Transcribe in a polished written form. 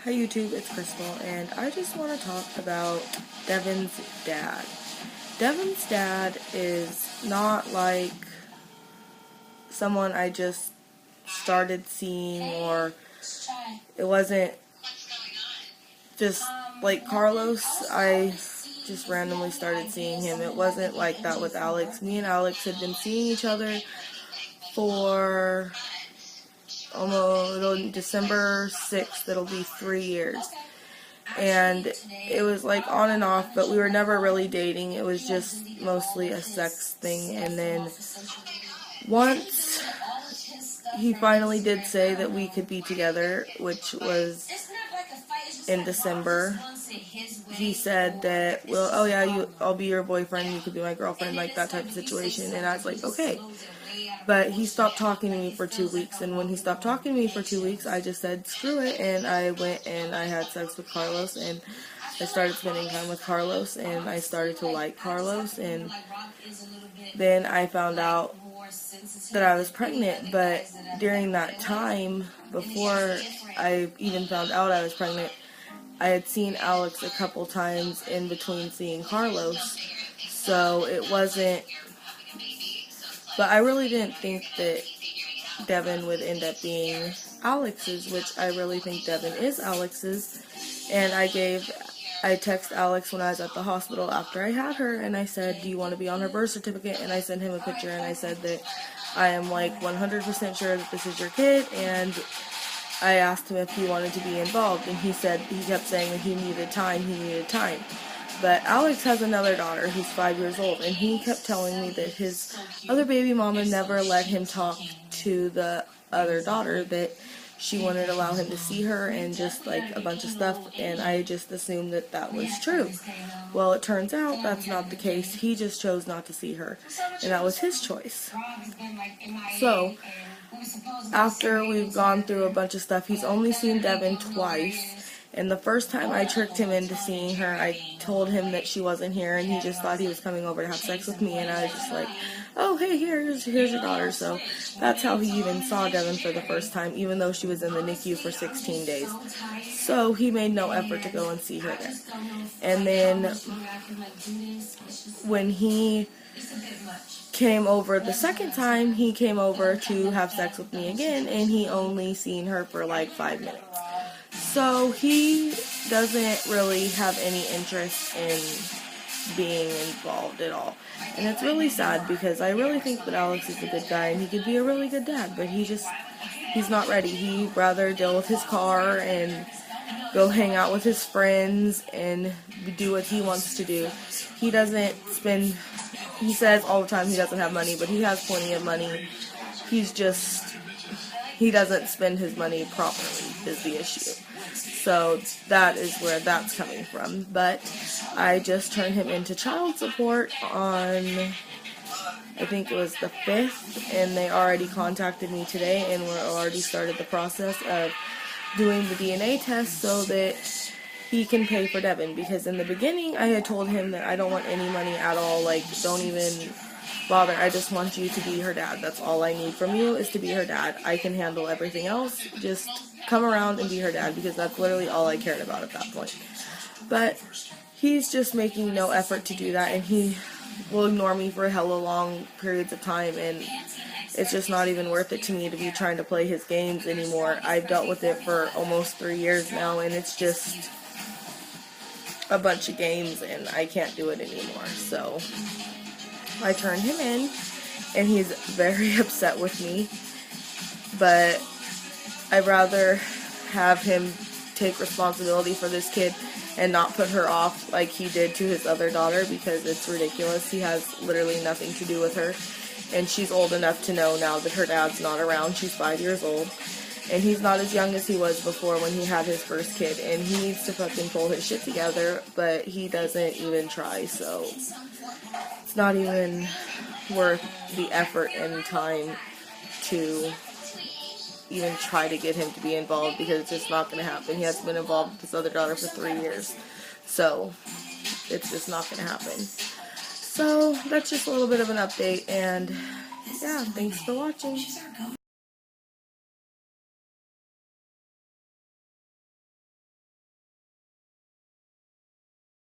Hi YouTube, it's Crystal, and I just want to talk about Devin's dad. Devin's dad is not like someone I just started seeing, or it wasn't just like Carlos. I just randomly started seeing him. It wasn't like that with Alex. Me and Alex had been seeing each other for almost December 6th, it'll be 3 years. And it was like on and off, but we were never really dating. It was just mostly a sex thing. And then once he finally did say that we could be together, which was in December, he said that, well, oh yeah, I'll be your boyfriend, you could be my girlfriend, like that type of situation. And I was like, okay. But he stopped talking to me for 2 weeks, and when he stopped talking to me for 2 weeks, I just said, screw it, and I went and I had sex with Carlos, and I started spending time with Carlos, and I started to like Carlos, and then I found out that I was pregnant. But during that time, before I even found out I was pregnant, I had seen Alex a couple times in between seeing Carlos, so it wasn't. But I really didn't think that Devin would end up being Alex's, which I really think Devin is Alex's. And I texted Alex when I was at the hospital after I had her, and I said, do you want to be on her birth certificate? And I sent him a picture, and I said that I am like 100% sure that this is your kid, and I asked him if he wanted to be involved, and he kept saying that he needed time. But Alex has another daughter who's 5 years old, and he kept telling me that his other baby mama never let him talk to the other daughter, that she wanted to allow him to see her and just like a bunch of stuff, and I just assumed that that was true. Well, it turns out that's not the case. He just chose not to see her, and that was his choice. So, after we've gone through a bunch of stuff, he's only seen Devin twice. And the first time I tricked him into seeing her, I told him that she wasn't here, and he just thought he was coming over to have sex with me, and I was just like, oh, hey, here's your daughter. So that's how he even saw Devin for the first time, even though she was in the NICU for 16 days. So he made no effort to go and see her there. And then when he came over the second time, he came over to have sex with me again, and he only seen her for like 5 minutes. So he doesn't really have any interest in being involved at all. And it's really sad, because I really think that Alex is a good guy and he could be a really good dad, but he's not ready. He'd rather deal with his car and go hang out with his friends and do what he wants to do. He says all the time he doesn't have money, but he has plenty of money. He doesn't spend his money properly is the issue. So that is where that's coming from. But I just turned him into child support on, I think it was the 5th, and they already contacted me today, and we're already started the process of doing the DNA test so that he can pay for Devin. Because in the beginning I had told him that I don't want any money at all, like don't even bother, I just want you to be her dad. That's all I need from you, is to be her dad. I can handle everything else, just come around and be her dad, because that's literally all I cared about at that point. But he's just making no effort to do that, and he will ignore me for hella long periods of time, and it's just not even worth it to me to be trying to play his games anymore. I've dealt with it for almost 3 years now, and it's just a bunch of games, and I can't do it anymore. So I turned him in, and he's very upset with me, but I'd rather have him take responsibility for this kid and not put her off like he did to his other daughter, because it's ridiculous. He has literally nothing to do with her, and she's old enough to know now that her dad's not around. She's 5 years old, and he's not as young as he was before when he had his first kid, and he needs to fucking pull his shit together, but he doesn't even try. So it's not even worth the effort and time to even try to get him to be involved, because it's just not going to happen. He hasn't been involved with his other daughter for 3 years, so it's just not going to happen. So that's just a little bit of an update, and yeah, thanks for watching.